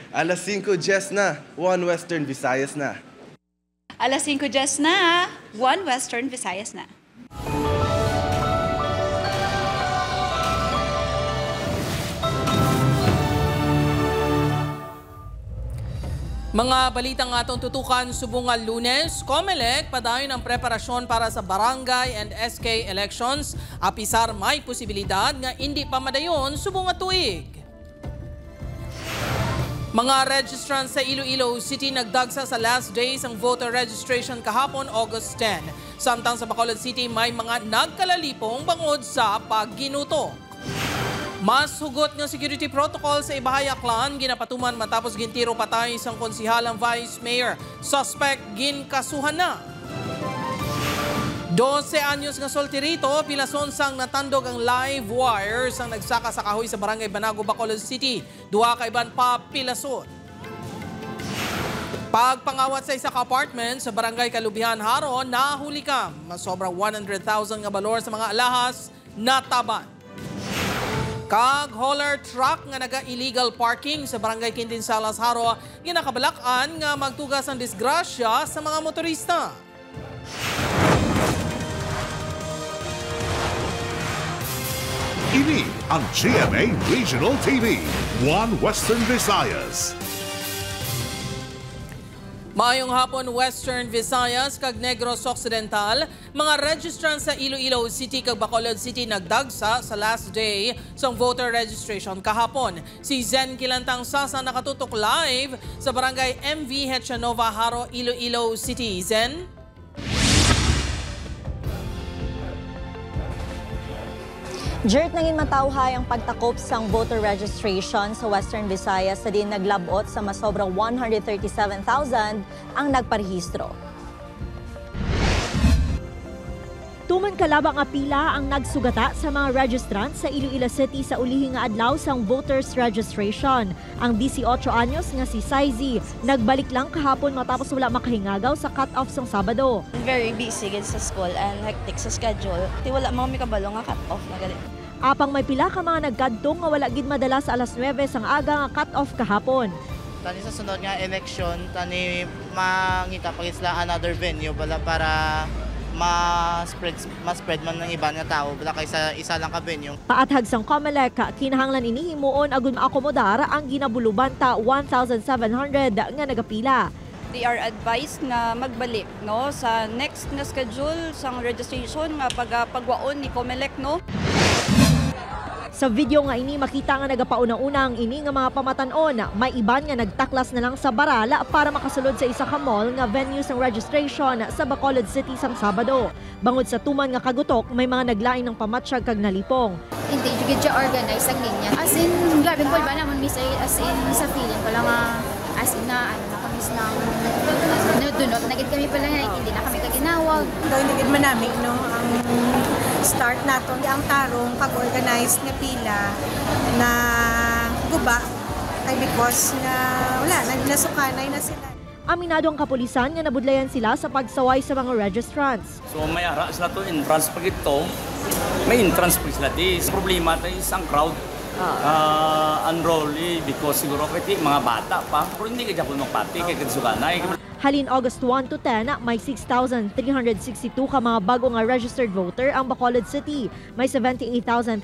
Alas 5:10 na, 1 Western Visayas na. Alas 5:10 na, 1 Western Visayas na. Mga balitang atong tutukan subungan Lunes, COMELEC padayon ang preparasyon para sa barangay and SK elections. Apisar may posibilidad nga hindi pa madayon subungan tuig. Mga registrants sa Iloilo City nagdagsa sa last days ang voter registration kahapon August 10. Samtang sa Bacolod City may mga nagkalalipong bangod sa pagginuto. Mas hugot ng security protocol sa Ibahaya Clan ginapatuman matapos gintiro patay isang konsihalang vice mayor. Suspect ginkasuhan na. 12 anyos nga solterito, pilason sang natandog ang live wires ang nagsaka sa kahoy sa barangay Banago, Bacolod City. Duha ka iban pa pilason. Pagpangawat sa isa ka apartment sa barangay Kalubihan, Haro, nahuli ka. Mas sobrang 100,000 nga balor sa mga alahas nataban. Kag hauler truck nga naga-illegal parking sa barangay Quintinsalas, Haro, ginakabalakan nga magtugas ang disgrasya sa mga motorista. Ini ang GMA Regional TV, 1 Western Visayas. Maayong hapon Western Visayas kag Negros Occidental, mga registrants sa Iloilo City kag Bacolod City nagdagsa sa last day sa voter registration kahapon. Si Zen Kilantang Sasa nakatutok live sa barangay MV Hechanova, Haro, Iloilo City. Zen? Jert nangin matawhay ang pagtakop sang voter registration sa Western Visayas sa din naglabot sa masobrang 137,000 ang nagparehistro. Tuman kalabang apila ang nagsugata sa mga registrant sa Iloilo City sa ulihing nga adlaw sang voters registration. Ang 18 anyos nga si Saizi nagbalik lang kahapon matapos wala makahingagaw sa cut-off sang Sabado. Very busy sa school and hectic sa schedule. Di wala mga may kabalo nga cut-off na galit. Apang may pila ka mga nagkadtong nga wala gid madala sa alas 9 sang aga nga cut-off kahapon. Tani sa sunod nga election, tani mangita pag isla another venue bala para ma-spread man ng iba nga tao bala kaysa isa lang ka venue. Paathag sang COMELEC, kinahanglan inihimuon agon maakomodar ang ginabuluban ta 1,700 nga nagapila. They are advised na magbalik no sa next na schedule sang registration nga pagwaon ni COMELEC no. Sa video nga ini makita nga nagapauna-una ang ini nga mga pamatan-on. May iban nga nagtaklas na lang sa barala para makasulod sa isa ka mall nga venue sang registration sa Bacolod City sang Sabado. Bangod sa tuman nga kagutok, may mga naglain ng pamatsyag kag nalipong. Hindi jud siya organize ang ganyan. As in, grabe po ba naman misay as in sa feeling ko lang as in na ano na kami nang dunot na gid kami pala hindi na kami kaginawag. Hindi gid man namin no ang start naton ang tarong pag-organize nga pila na guba ay because na wala nasukanay na sila. Aminado ang kapulisan nga nabudlayan sila sa pagsaway sa mga registrants. So may ara sila to entrance pag ito, may entrance pag sila di. Problema tayo isang crowd unruly because siguro kaya mga bata pa. Pero hindi ka dyan magpati, kaya kasuganay. Halin August 1 to 10, may 6,362 ka mga bago nga registered voter ang Bacolod City. May 78,320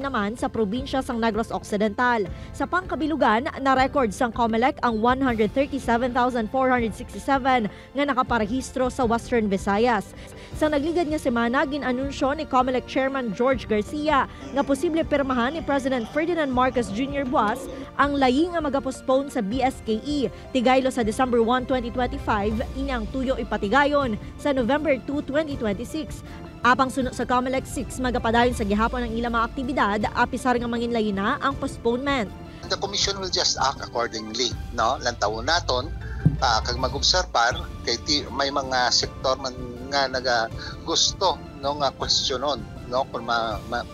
naman sa probinsya sang Negros Occidental. Sa pangkabilugan, na-record sang COMELEC ang 137,467 nga nakaparehistro sa Western Visayas. Sa nagligad nga semana, ginanunsyo ni COMELEC Chairman George Garcia nga posible pirmahan ni President Ferdinand Marcos Jr. Buas ang layi nga magapostpone sa BSKE. Tigaylo sa December 1, 2025, inyang tuyo ipatigayon sa November 2, 2026. Apang sunod sa COMELEC 6, magapadayon sa gihapon ng ilang mga aktibidad, apisar nga manginlayi na ang postponement. The Commission will just act accordingly, no? Lantaw naton, kag mag-observar, kay may mga sektor man nga naga gusto no nga questionon, no kung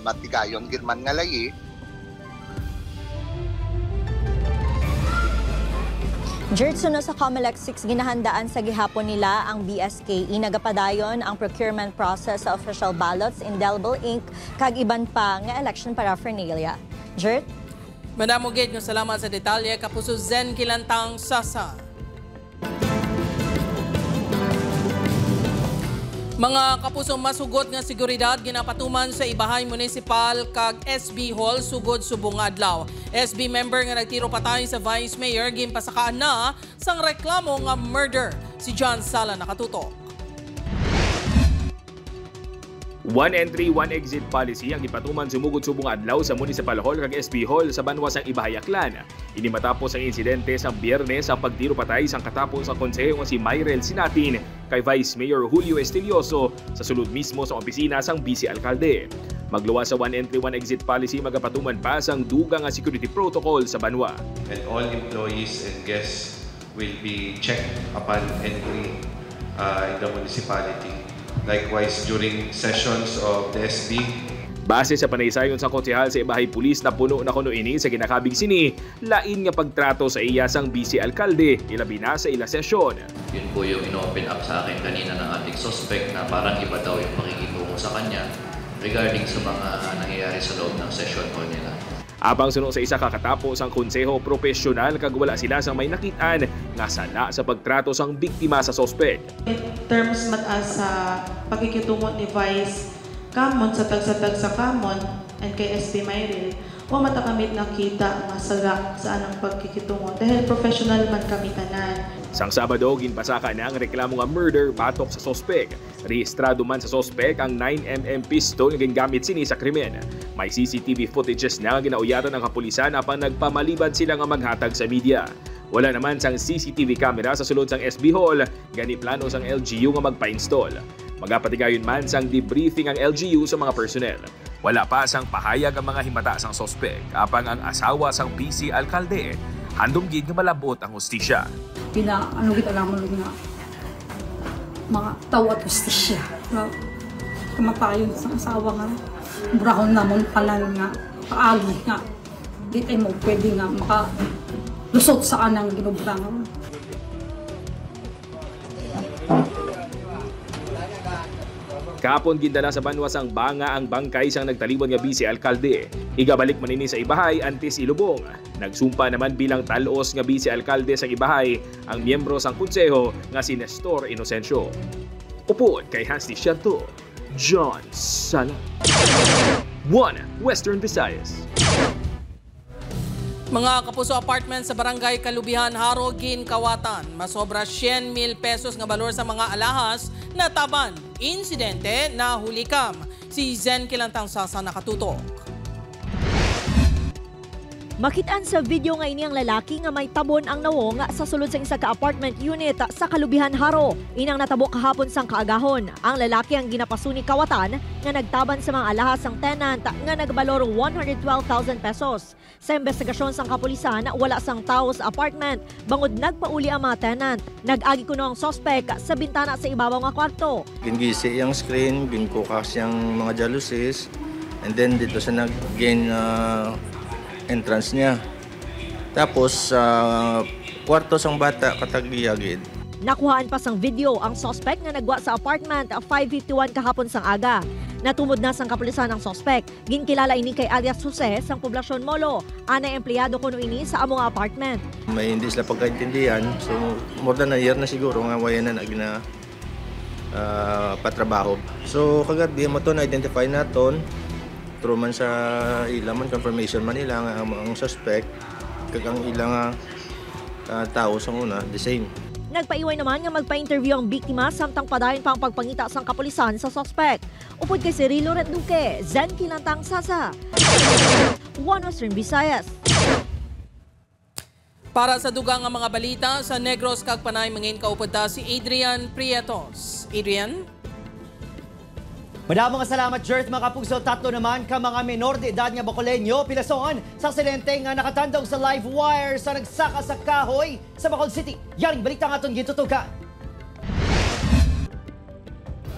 matigayon girman nga layi. Jertsuno sa COMELEC 6 ginahandaan sa gihapon nila ang BSKE nagapadayon ang procurement process sa official ballots, indelible ink kag iban pa nga election paraphernalia. Jert? Madamo gid nga salamat sa detalye Kapuso Zen Kilantang Sasa. Mga kapuso, masugot nga seguridad ginapatuman sa Ibahay Municipal kag SB Hall sugod subong adlaw. SB member nga nagtiro patay sa Vice Mayor gimpasakaan na sang reklamo nga murder. Si John Sala nakatutok. One entry, one exit policy ang ipatuman sumugod subong adlaw sa Municipal Hall kag SB Hall sa banwas ang Ibahay Aklan. Ini matapos ang insidente sa Biyernes sa pagtiro patay sang katapos ang konseho nga si Myrel Sinatin kay Vice Mayor Julio Estilioso sa sulod mismo sa opisina sang Vice Alcalde. Magluwas sa one entry, one exit policy magapatuman pa sang dugang nga security protocol sa banwa. And all employees and guests will be checked upon entry in the municipality. Likewise, during sessions of the SB. Base sa panaysayon sa konsehal sa Ibahay Pulis na puno na kuno ini sa ginakabig sini, lain nga pagtrato sa iya sang Vice Alcalde, ilabi na sa ila sesyon. Yun po yung ino-open up sa akin kanina ng ating suspect na parang iba daw yung pakikitungo sa kanya regarding sa mga nangyayari sa loob ng session po nila. Abang suno sa isa kakatapos ang konseho profesional kag wala sila sang may nakitaan nga sala sa pagtrato sang biktima sa suspect. In terms mataas sa pagkikitungo ni Vice Kamon sa tag sa Kamon and kay SB Myrel, o matakamit nakita nga sala sa anang pagkikitungo dahil professional man kami tanan. Sang Sabado, ginpasaka na ang reklamo nga murder batok sa sospek. Rehistrado man sa sospek ang 9mm pistol nga gingamit sini sa krimen. May CCTV footages na ginauyatan ng kapulisan apang nagpamalibad sila nga maghatag sa media. Wala naman sang CCTV camera sa sulod sang SB Hall, gani plano sang LGU nga magpa-install. Magapatigayon man sang debriefing ang LGU sa mga personnel. Wala pa sang pahayag ang mga himata sang sospek apang ang asawa sang Vice Alcalde handom gid nga malabot ang hustisya. Ano kita lang mo nga mga tawa at hustisya. Kamapayon sa asawa nga brahon namon palan nga paagi nga di tayo mo pwede nga makalusot sa anang ginubrang. Kapon gindala sa banwas ang banga ang bangkay sang nagtaliwan nga Vice Alcalde. Igabalik man ini sa Ibahay antes ilubong. Nagsumpa naman bilang talos nga Vice Alcalde sa Ibahay ang miyembro sang konseho nga si Nestor Inocencio. Upod kay Hasty Sherto, John Sala. 1 Western Visayas. Mga kapuso, apartment sa Barangay Kalubihan, Haro, Ginkawatan. Masobra 100,000 pesos nga balor sa mga alahas na taban. Insidente na hulikam. Si Zen Kilantang Sasa nakatutok. Makitaan sa video nga ini ang lalaki nga may tabon ang nawong sa sulod sa isa ka apartment unit sa Kalubihan, Haro. Inang natabo kahapon sang kaagahon. Ang lalaki ang ginapasuni Kawatan nga nagtaban sa mga alahas sang tenant nga nagbalor 112,000 pesos. Sa investigasyon sang kapulisan, wala sang tao sa apartment bangod nagpauli ang mga tenant. Nag-agi kuno ang suspect sa bintana sa ibabaw nga kwarto. Gingisi yung screen, ginkukas yung mga jalousies, and then dito sa nag-gain entrance niya. Tapos kwarto sang bata katagiyagid. Nakuhaan pa sang video ang suspect nga nagwa sa apartment 5:51 kahapon sang aga. Natumod na sang kapulisan ang suspect. Ginkilala ini kay alias Jose sang poblasyon Molo. Anay empleyado kuno ini sa among apartment. May hindi sila pagkaintindihan. So more than a year na siguro nga wayan na nagna patrabaho. So kagad di mo to na-identify naton. True man sa ilaman, confirmation man nila nga ang suspect kagang ilang tao sa una, the same. Nagpaiway naman nga magpa-interview ang biktima samtang padayon pa ang pagpangita sang kapulisan sa suspect. Upod kay Cirilo Renduque, Zen Kilantang Sasa, 1 Western Visayas. Para sa dugang nga mga balita, sa Negros kag Panay mangin kaupod ta si Adrian Prietos. Adrian? Madamong salamat, Jert, mga kapugso. Tatlo naman ka mga menor de edad nga Bacoleño pilason sa aksidente nga nakatandong sa live wire sa nagsaka sa kahoy sa Bacolod City. Yaring balita nga itong gitutukan.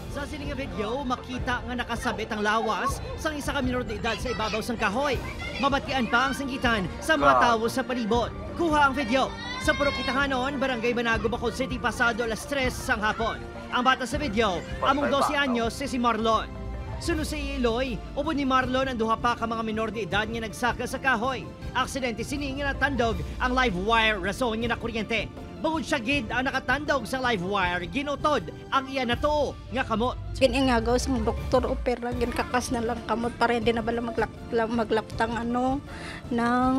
Sa sining video, makita nga nakasabit ang lawas sa isa ka menor de edad sa ibabaw sang kahoy. Mabatian pa ang singgitan sa mga tao sa palibot. Kuha ang video sa Purok Itahanon, Barangay Banago, Bacolod City, pasado alas 3 sang hapon. Ang bata sa video, among 12 anyos si Marlon. Suno sa Iloy, upo ni Marlon ang duha pa ka mga minor de edad nga nagsaka sa kahoy. Aksidente sini nga natandog ang live wire rason nga na kuryente. Bungod siya gid ang nakatandog sa live wire, ginutod ang iya nato nga kamot. Giningagaw sa doktor opera, ginkakas na lang kamot para hindi na bala maglaptang ng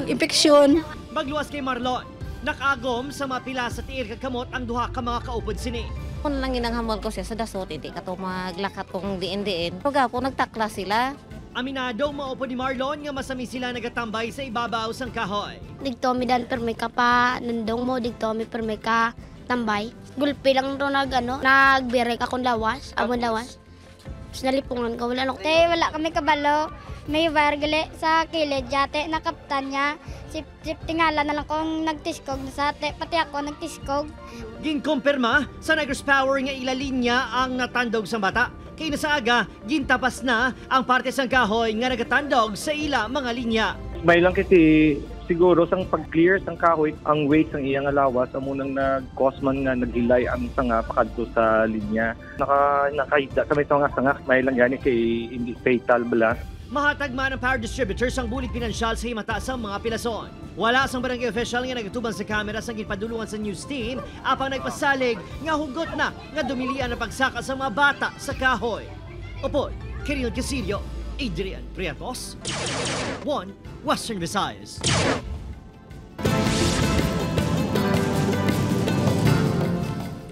infeksyon. Magluwas kay Marlon, nakagom sa mapila sa tiir kakamot ang duha ka mga kaupod sini. Kung lang ginanghamon ko siya sa dasot, hindi ka to maglakat kong diin-diin. Pagka po nagtakla sila. Aminado maupo ni Marlon nga masami sila nagatambay sa ibabaw sang kahoy. Digto mi dan per may ka pa nandong mo, digto mi per may ka tambay. Gulpi lang ro nagbirek akong lawas, amon lawas. Tapos nalipungan ko, wala kami kabalo. May wire gali sa kilid, yate na kaptan niya. Sip tingala na lang kung nagtiskog na sa ate, pati ako nagtiskog. Ginkumpirma sa Negros Power nga ilalinya ang natandog sa bata. Kay nasaaga, gintapas na ang parte sang kahoy nga nagatandog sa ila mga linya. May lang kasi siguro sang pag-clear sang kahoy, ang weight sang iyang alawas amo nang nag-cause man nga naghilay ang sanga pakadto sa linya. Nakahita sa may sanga, may lang gani kay hindi fatal bala. Mahatag man ang power distributors ang bulig pinansyal sa himata sa mga pilason. Wala sang barangay official nga nagatuban sa kamera sa ginpadulungan sa news team apang nagpasalig nga hugot na nga dumilian ang pagsaka sa mga bata sa kahoy. Upod, Kiril Casillo, Adrian Prietos, 1 Western Visayas.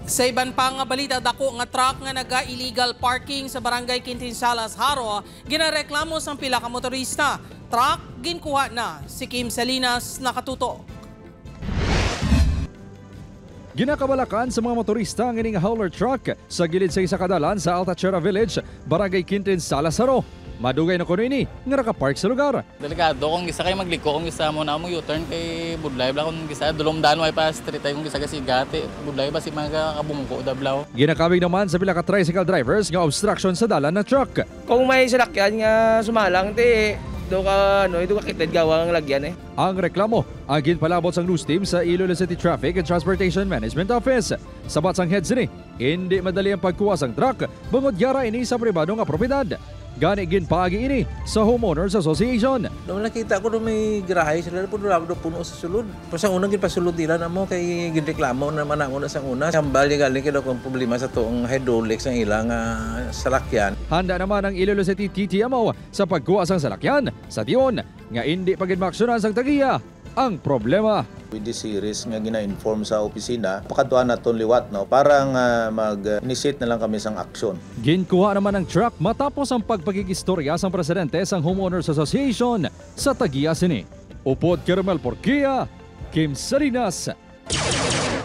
Sa iban pang balita, dako nga truck nga naga-illegal parking sa barangay Quintinsalas, Haro, ginareklamo sang pila ka motorista. Truck ginkuha na. Si Kim Salinas nakatuto. Ginakabalakan sa mga motorista ang ining hauler truck sa gilid sa isa kadalan sa Altachera Village, barangay Quintinsalas, Haro. Madugay na kuno ini nga nakapark sa lugar. Delikado kung isa kayo magliko, kung isa mo na mo U-turn kay budlay bla kung isa dulom-dan way pa street ay kung isa kasi gati budlay ba si mga kabungko dablaw. Ginakabig naman sa pila ka tricycle drivers nga obstruction sa dalan na truck. Kung may salakyan nga sumalang do ka kitid gawang lagyan Ang reklamo ang ginpalabot sang news team sa Iloilo City Traffic and Transportation Management Office. Sabat sang heads ni, hindi madali ang pagkuha sang truck bungod yara ini sa pribado nga propiedad. Gani ginpaagi ini sa Homeowners Association. Nung nakita ko may garahe sila po doon puno sa sulod. Pasang unang ginpasulod nila na mo kay ginreklamo naman ako na sa una. Sambal yung galing kaya kung problema sa toong hydraulics ang ilang salakyan. Handa naman ang Iloilo City TTMO sa pagkuha sang salakyan. Sa tiyon nga hindi pagin-maksyonan sang tagiya ang problema. With this series nga gina-inform sa opisina, pakatuan naton liwat para mag-initiate na lang kami sang aksyon. Ginkuha naman ang truck matapos ang pagpagkikistorya sang presidente sang Homeowners Association sa tagiya sini. Upod Caramel Porquia, Kim Salinas,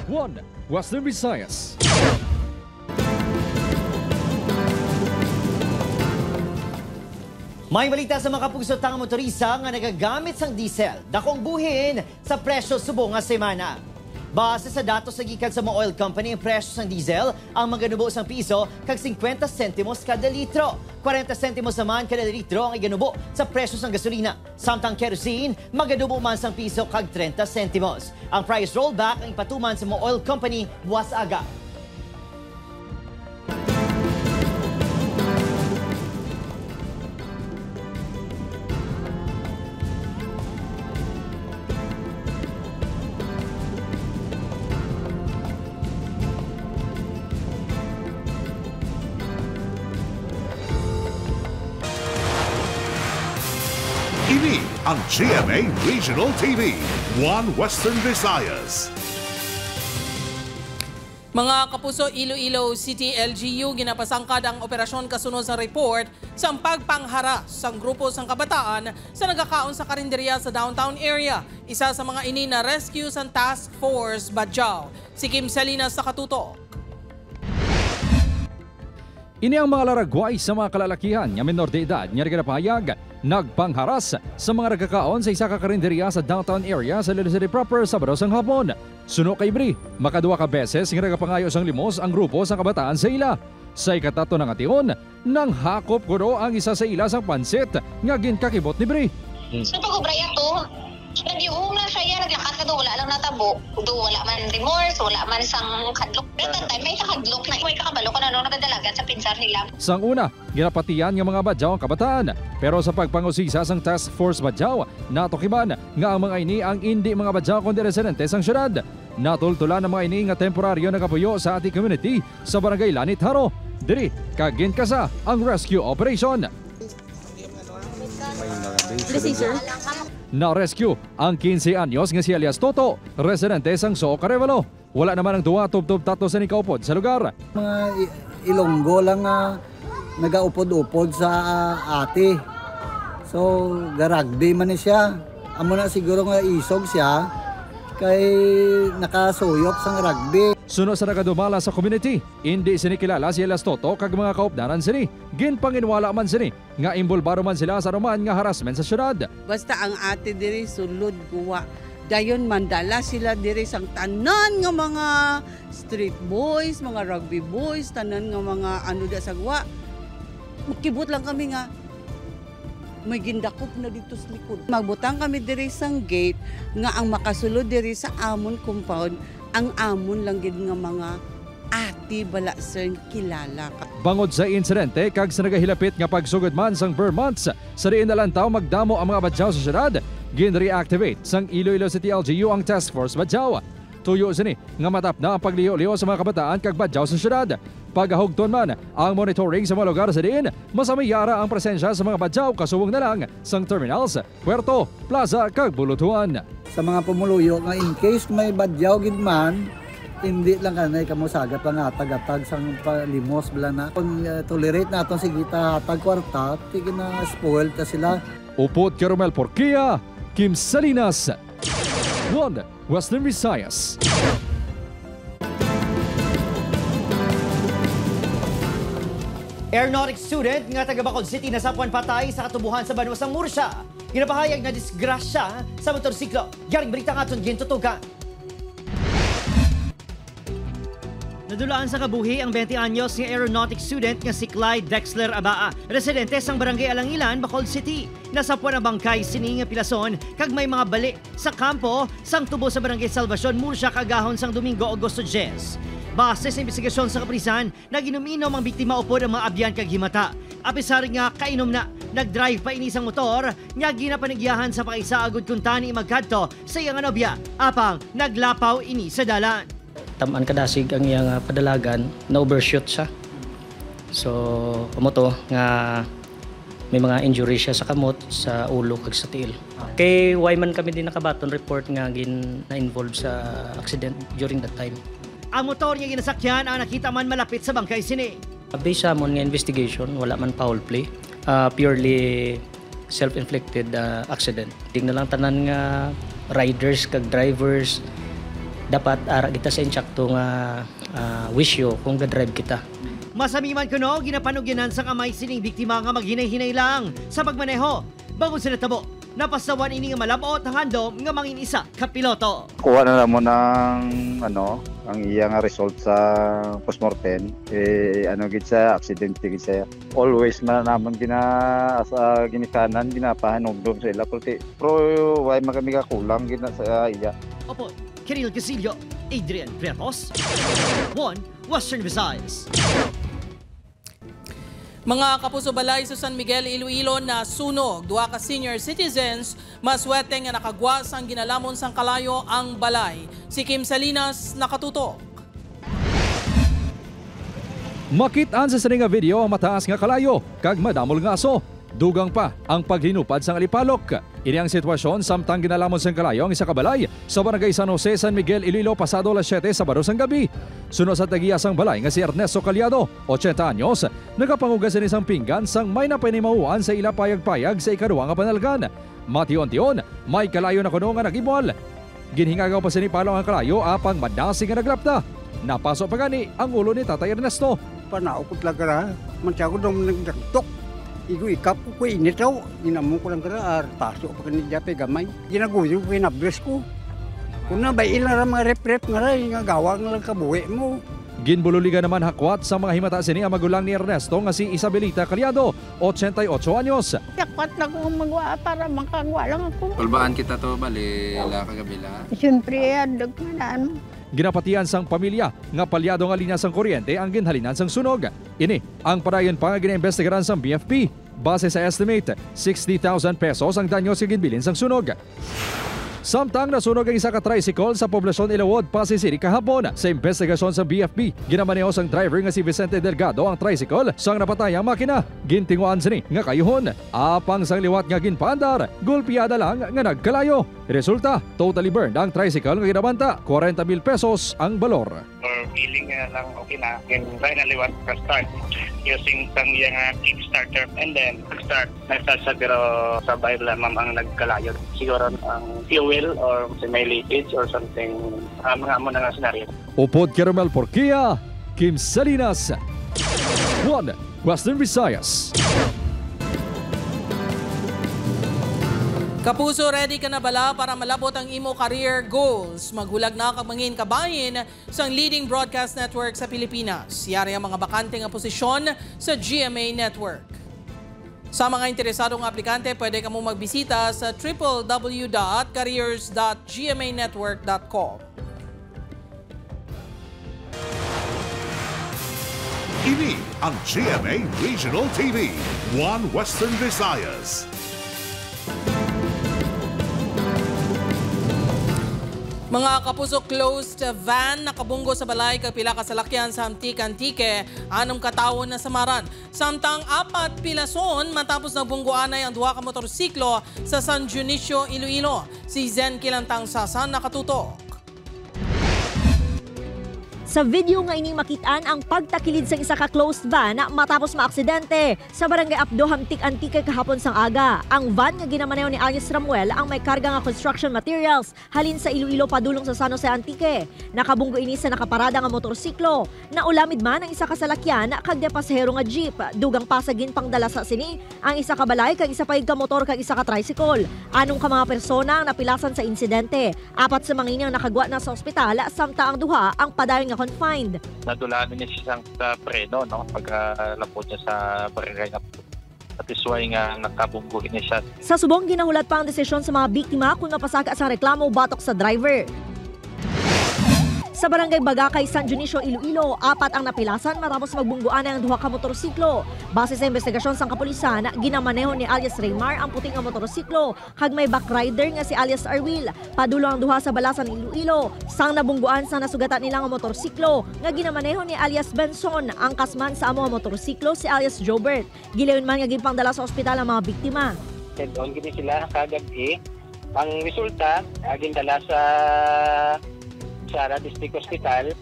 1 Western Visayas. May balita sa mga kapugso-tang motorista nga nagagamit sang diesel. Dakong buhin sa presyo subong nga semana. Base sa datos sa gikan sa mga oil company, ang presyo sang diesel ang maganubo sang piso kag 50 sentimos kada litro. 40 sentimos naman kada litro ang iganubo sa presyo sang gasolina. Samtang kerosene, maganubo man sang piso kag 30 sentimos. Ang price rollback ang ipatuman sa mga oil company buwas aga. Ini ang GMA Regional TV, 1 Western Visayas. Mga kapuso, Iloilo City LGU ginapasangkad ang operasyon kasunod sa report sa pagpangharas sa grupo sang kabataan sa nagakaon sa karinderya sa downtown area. Isa sa mga ini na rescue sa Task Force Badjao. Si Kim Salinas sa katuto. Ini ang mga laragway sa mga kalalakihan nga minor de edad nga ginapahayag nagpangharas sa mga nagkakaon sa isa ka karinderya sa downtown area sa Iloilo City proper Sabado sang hapon. Suno kay Bri, makaduwa ka beses nga nagapangayo sang limos ang grupo sa kabataan sa ila. Sa ikatato ng ation, nang hakop kuno ang isa sa ila sang pansit nga ginkakibot ni Bri. Sa pag-ubraya to, nag-iung na siya, naglakad na do wala lang natabo, do wala man remorse, wala man sang kadlok. Pero that time may kakadlok na may kakabalo ko na nung nagadalagan sa pinsar nila. Sang una, ginapatiyan ng mga badyaw ang kabataan. Pero sa pagpangusisa sang Task Force Badyaw, natukiman nga ang mga ini ang hindi mga badyaw kundi residente sang syudad. Natultulan ng mga ini nga temporaryo nagapuyo sa ating community sa Barangay Lanit Haro. Diri, kaginkasa ang rescue operation. Na-rescue ang 15 anyos nga si alias Toto, residente sang Soo Carevalo. Wala naman ang duwa tub-tub tato sa nikaupod sa lugar. Mga Ilonggo lang nagaupod-upod sa ate. So, garagbi man siya. Amo na siguro nga isog siya kay nakasuyop sang rugby. Suno sa nakadumala sa community, hindi sinikilala si alias Toto kag mga kaupdanan sini. Ginpanginwala man sini nga imbulbaro man sila sa roman nga harassment sa syudad. Basta ang ate diri sulod guwa. Dayon mandala sila diri sang tanan nga mga street boys, mga rugby boys, tanan nga mga ano da sa guwa. Makibot lang kami nga may gindakop na dito sa likod. Magbutang kami diri sang gate nga ang makasulod diri sa amon compound, ang amon lang gid nga mga ati bala sir kilala ka. Bangod sa insidente kag sa nagahilapit nga pagsugod man sang Vermonts, sa diin na lantaw magdamo ang mga badyaw sa syudad, gin-reactivate sang Iloilo City LGU ang Task Force Badyaw. Tuyo sini nga matap na ang pagliyo-liyo sa mga kabataan kag badyaw sa syudad. Pagahugton man ang monitoring sa mga lugar sa diin, masamiyara ang presensya sa mga badyaw kasuwang na lang sang terminals, puerto, plaza kag bulutuan. Sa mga pumuluyo nga in case may badyaw gid man, hindi lang kanay kamo sagat lang atag-atag sang palimos bala na. Kung tolerate naton sige ta hatag kwarta, tige na spoil ta sila. Upod Carmel Porquia, Kim Salinas, 1 Western Visayas. Aeronautics student nga taga Bacolod City nasapuan patay sa katubuhan sa Banwa sang Murcia. Ginapahayag na disgrasya sa motorsiklo. Garing balita nga aton gintutugan. Nadulaan sa kabuhi ang 20 anyos nga aeronautics student nga si Clyde Dexler Abaa, residente sang Barangay Alangilan, Bacolod City. Nasapuan ang bangkay sini nga pilason kag may mga bali sa kampo sang tubo sa Barangay Salvacion, Murcia kagahon sang Domingo, Agosto 10. Base sa investigasyon sa kapulisan, naginom-inom ang biktima upod ang mga abyan kag himata. Apisar nga kainom na, nagdrive pa inisang motor, nga ginapanigyahan sa pakisaagod kung tani magkadto sa iyang anobya, apang naglapaw ini sa dalan. Tamaan kadasig ang iyang padalagan, na-overshoot siya. So, kamoto nga may mga injury siya sa kamot, sa ulo kag sa tiil. Kay Wyman kami din nakabaton report nga na-involved sa accident during that time. Ang motor niya ginasakyan ang nakita man malapit sa bangkay sini. Based sa amon nga investigation, wala man foul play. Purely self-inflicted accident. Tingnan lang tanan nga riders kag drivers dapat ara kita sa insyakto nga wisyo kung ga-drive kita. Masamiman kuno ginapanugyanan sa kamay sining biktima nga maghinay-hinay lang sa pagmaneho. Bago sila tabo, napasawan ini nga malabot ang handom nga mangin isa ka piloto. Kuha na mo ng ang iyang result sa postmortem gid sa accident gid siya. Always man naman ginikanan ginapahanugdom sa ila pero way magami ka kulang gid sa iya. Opo, Kiril Casillo, Adrian Pretos, 1 Western Visayas. Mga kapuso balay sa San Miguel, Iloilo na sunog. Duha ka senior citizens, maswerte nga nakagwa sang ginalamon sang kalayo ang balay. Si Kim Salinas nakatutok. Makitaan sa sining nga video ang mataas nga kalayo kag madamol nga aso. Dugang pa ang paghinupad sang alipalok. Ini ang sitwasyon samtang ginalamon sang kalayo ang isa ka balay sa Barangay San Jose, San Miguel, Iloilo pasado alas 7 Sabado sang gabi. Sunod sa tagiyasang balay nga si Ernesto Calyado, 80 anyos, nagapangugas ni isang pinggan sang may napanimahuan sa ila payag-payag sa ikaduwa nga panalgan. Mation-tion, may kalayo na kuno nga nagibol. Ginhingagaw pa sinipalong ang kalayo apang madasi nga naglapta. Napasok pa gani ang ulo ni Tatay Ernesto. Panaukot lang ka mansago dong nagdaktok. Igo ikap ko init raw, ginamon ko lang kara, taso pa kanil dati gamay. Ginaguyo ko, inabless ko. Kung na ba ilang mga rep-rep nga rin, nga gawa nga lang kabuhi mo. Ginbululigan naman hakwat sa mga himata sini ang magulang ni Ernesto nga si Isabelita Caliado, 88 anyos. Yakwat na kong magwa para makagwa lang ako. Tulbaan kita to bali la kagabila. Siyempre, adag na ano. Ginapatian sang pamilya nga palyado nga linya sang kuryente ang ginhalinan sang sunog. Ini ang padayon pa nga ginaimbestigaran sang BFP. Base sa estimate, 60,000 pesos ang danyo sa ginbilin sang sunog. Samtang nasunog ang isa ka tricycle sa poblasyon Ilawod, Pasay City kahapon. Sa investigasyon sa BFP, ginamaneho sang driver nga si Vicente Delgado ang tricycle sang napatayang makina. Gintinguan sini nga kayuhon. Apang sang liwat nga ginpaandar, gulpiyada lang nga nagkalayo. Resulta, totally burned ang tricycle nga ginabanta, 40,000 pesos ang balor. Or feeling lang okay na, right na liwat ka start using sang yung Kickstarter and then start nagtasa pero sabay lang ang nagkalayo. Siguro ang fuel or may leakage or something, mga amo na nga senaryo. Upod Caramel Porquia, Kim Salinas, 1 Western Visayas. Kapuso, ready ka na bala para malabot ang imo career goals? Maghulag na kag mangin kabahin sa leading broadcast network sa Pilipinas. Yari ang mga bakante nga posisyon sa GMA Network. Sa mga interesadong aplikante, pwede ka mo magbisita sa www.careers.gmanetwork.com. Ini ang GMA Regional TV, 1 Western Visayas. Mga kapuso, closed van nakabunggo sa balay kag pila ka salakyan sa Antique-Antique, anong katawon na samaran. Samtang 4 pilason matapos nagbunggoanay ang 2 ka motorsiklo sa San Dionisio, Iloilo. Si Zen Kilantang Sasan nakatutok. Sa video nga ining makitaan ang pagtakilid sa isa ka closed van na matapos maaksidente sa barangay Apdo, Antique-Antique kahapon sang aga. Ang van nga ginamaneho ni Alias Ramuel ang may karga nga construction materials halin sa Iloilo padulong sa San Jose, Antique. Nakabunggo ini sa nakaparada nga motorsiklo. Naulamid man ang isa ka salakyan kag de pasahero nga jeep. Dugang pasagin pangdala sa sini ang isa ka balay kag isa paig ka motor kag isa ka tricycle. Anong ka mga persona ang napilasan sa insidente? 4 sa mga inyang nakagwa na sa ospital samtang ang 2 ang padayon nga confined. Nadulaan niya siya sa preno, no? Pagkalapot niya sa barangay na at isway nga nakabungguhin niya siya. Sa subong, ginahulat pa ang desisyon sa mga biktima kung napasaka sa reklamo batok sa driver. Sa barangay Bagakay, San Dionisio, Iloilo, 4 ang napilasan matapos magbungguan ang 2 ka motorsiklo. Base sa investigasyon sa kapulisan, ginamaneho ni alias Raymar ang puting nga motorsiklo kag may backrider nga si alias Arwil. Padulo ang 2 sa balasan Iloilo. Sang nabungguan sang nasugatan nila nga motorsiklo nga ginamaneho ni alias Benson. Ang kasman sa amo nga motorsiklo si alias Jobert. Gilayon man nga ginpangdala sa ospital ang mga biktima. Doon gini sila kagabi. Ang resulta, gindala sa Sara District Hospital.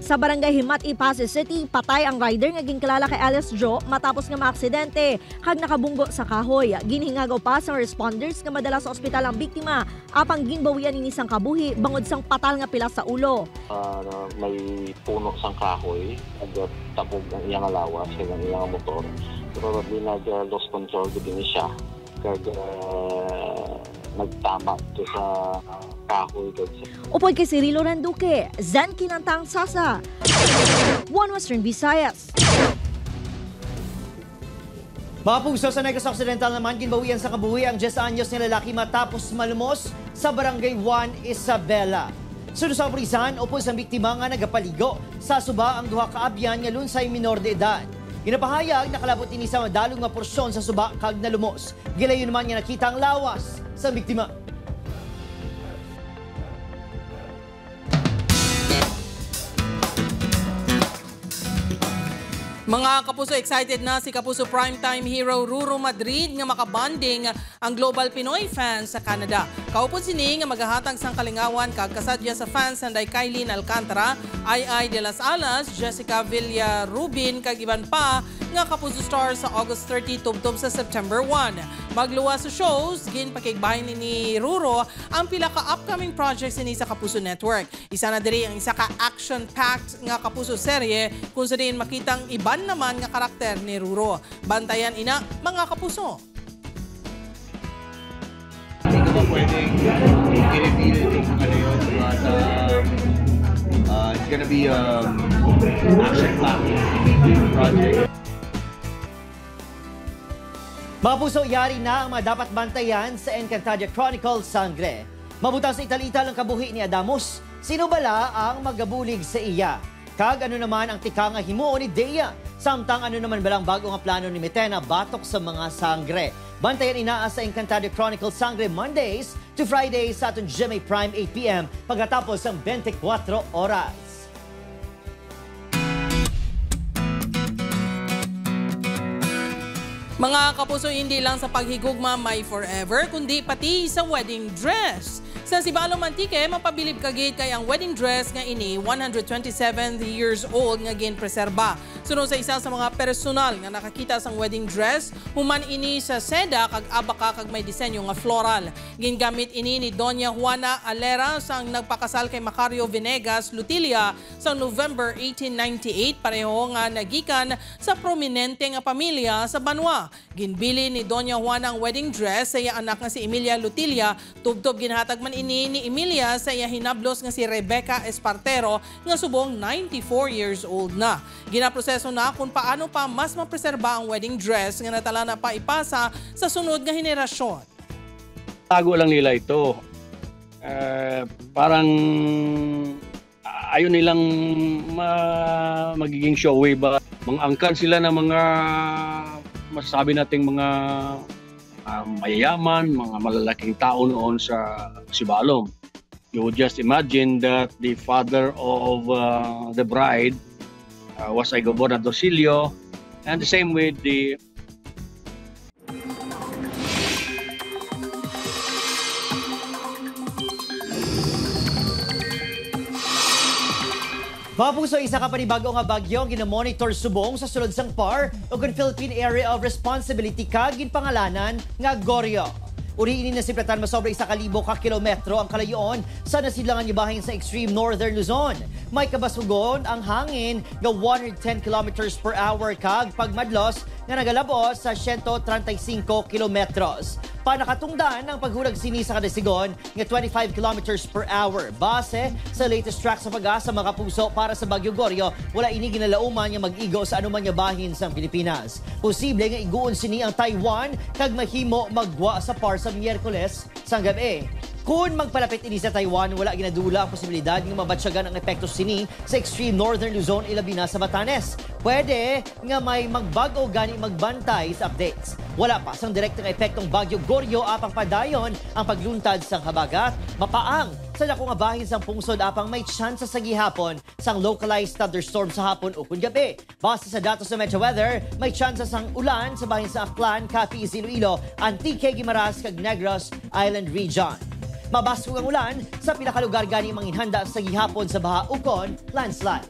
Sa barangay Himati, Pasay City, patay ang rider nga ginkalala kay alias Joe matapos nga maaksidente kag nakabunggo sa kahoy. Ginhingagaw pa sa responders nga madala sa ospital ang biktima apang ginbawian ni isang kabuhi bangod sang patal nga pila sa ulo. May puno sang kahoy ag tabog ang iyang lawas kag ang iyang motor. Probably nag-lost control din siya kag nagtama to sa kahoy. Upod kay Cirilo Randuque, Zen Kilantang Sasa, 1 Western Visayas. Mga puso, sa Negros Occidental naman, ginbawian sa kabuhi ang 10 anyos na lalaki matapos malumos sa barangay 1 Isabela. Sunod sa oprisan, upos ang biktima nga nagapaligo sa suba ang 2 kaabyan nga lunsay minor de edad. Ginapahayag, nakalabot ini sa madalong nga porsyon sa suba kag nalumos. Gilayon naman nga nakita ang lawas sa biktima. Mga kapuso, excited na si kapuso primetime hero Ruro Madrid nga makabanding ang Global Pinoy fans sa Canada. Kaupod sini nga maghahatag sang kalingawan kag kasadya sa fans sanday Kailin Alcantara, Ai de las Alas, Jessica Villarubin kag iban pa nga kapuso star sa August 30 tubtob sa September 1. Magluwas sa shows, ginpakigbahin ni Ruro ang pila ka upcoming projects ni sa Kapuso Network. Isa na diri ang isa ka action-packed nga Kapuso serye kung sa diin makitang iban naman nga karakter ni Ruro. Bantayan ina, mga kapuso. Hindi ko ba pwedeng i-reveal kung ano yun at hindi ka gonna be action-packed project. Mga puso, yari na ang mga dapat bantayan sa Encantadia Chronicles Sangre. Mabutang sa ital-ital ang kabuhi ni Adamos. Sino bala ang magabulig sa iya? Kag ano naman ang tika nga himuon ni Dea? Samtang ano naman balang bago nga plano ni Metena batok sa mga sangre? Bantayan inaa sa Encantadia Chronicles Sangre Mondays to Fridays sa atong GMA Prime 8 p.m. pagkatapos ng 24 oras. Mga kapuso, hindi lang sa paghigugma may forever, kundi pati sa wedding dress. Sa Sibalom Antique, mapabilib kagid kay ang wedding dress nga ini 127 years old nga ginpreserba. Sunod sa isa sa mga personal nga nakakita sang wedding dress, human ini sa seda kag abaka kag may disenyo nga floral. Gingamit ini ni Doña Juana Alera sang nagpakasal kay Macario Venegas Lutilia sa November 1898, pareho nga nagikan sa prominente nga pamilya sa Banwa. Ginbili ni Doña Juana ang wedding dress sa iya anak nga si Emilia Lutilia, tubtob ginhatag man ini ni Emilia sa iya hinablos nga si Rebecca Espartero nga subong 94 years old na. Ginaproseso na kung paano pa mas mapreserba ang wedding dress nga natala na pa ipasa sa sunod nga henerasyon. Tago lang nila ito. Parang ayaw nilang magiging showy ba. Mga angkan sila ng mga masasabi nating mga mayayaman, mga malalaking tao noon sa Sibalom. You would just imagine that the father of the bride was a gobernadorcillo, and the same with the Mga puso, isa ka panibago nga bagyo ginamonitor subong sa sulod sang PAR o Philippine Area of Responsibility kag ginpangalanan nga Goryeo. Uriinin na si Platan masobra 1,000 ka kilometro ang kalayoon sa nasidlangan ibahin sa extreme northern Luzon. May kabasugon ang hangin nga 110 kilometers per hour kag pagmadlos nga nagalabos sa 135 kilometros. Panakatungdan ang paghulag sini sa kadesigon nga 25 kilometers per hour. Base sa latest track sa pag-asa mga kapuso para sa Bagyo Goryeo, wala ini ginalauman nga mag-igo sa anuman nga bahin sa Pilipinas. Posible nga iguon sini ang Taiwan kag mahimo magwa sa PAR sa Miyerkules sang gabi. Kung magpalapit ini sa Taiwan, wala ginadula ang posibilidad nga mabatsyagan ang epekto sini sa extreme northern Luzon ilabi na sa Batanes. Pwede nga may magbago gani magbantay sa updates. Wala pa sang direktang epektong Bagyo Goryeo apang padayon ang pagluntad sang habagat, mapaang sa dako nga bahin sang pungsod apang may tsansa sa gihapon sang localized thunderstorm sa hapon o kun gabi. Base sa datos sa Metro Weather, may tsansa sang ulan sa bahin sa Aklan, Capiz, Iloilo, Antique, Guimaras kag Negros Island Region. Mabasog ang ulan sa pinakalugar gani manginhanda sa gihapon sa baha ukon landslide.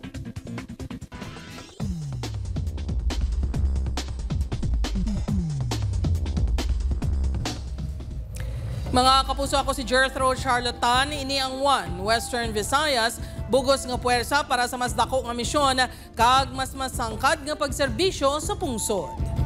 Mga kapuso, ako si Jethro Charlatan, ini ang One Western Visayas, bugos nga puwersa para sa mas dako nga misyon kag mas masangkad nga pagserbisyo sa pungsod.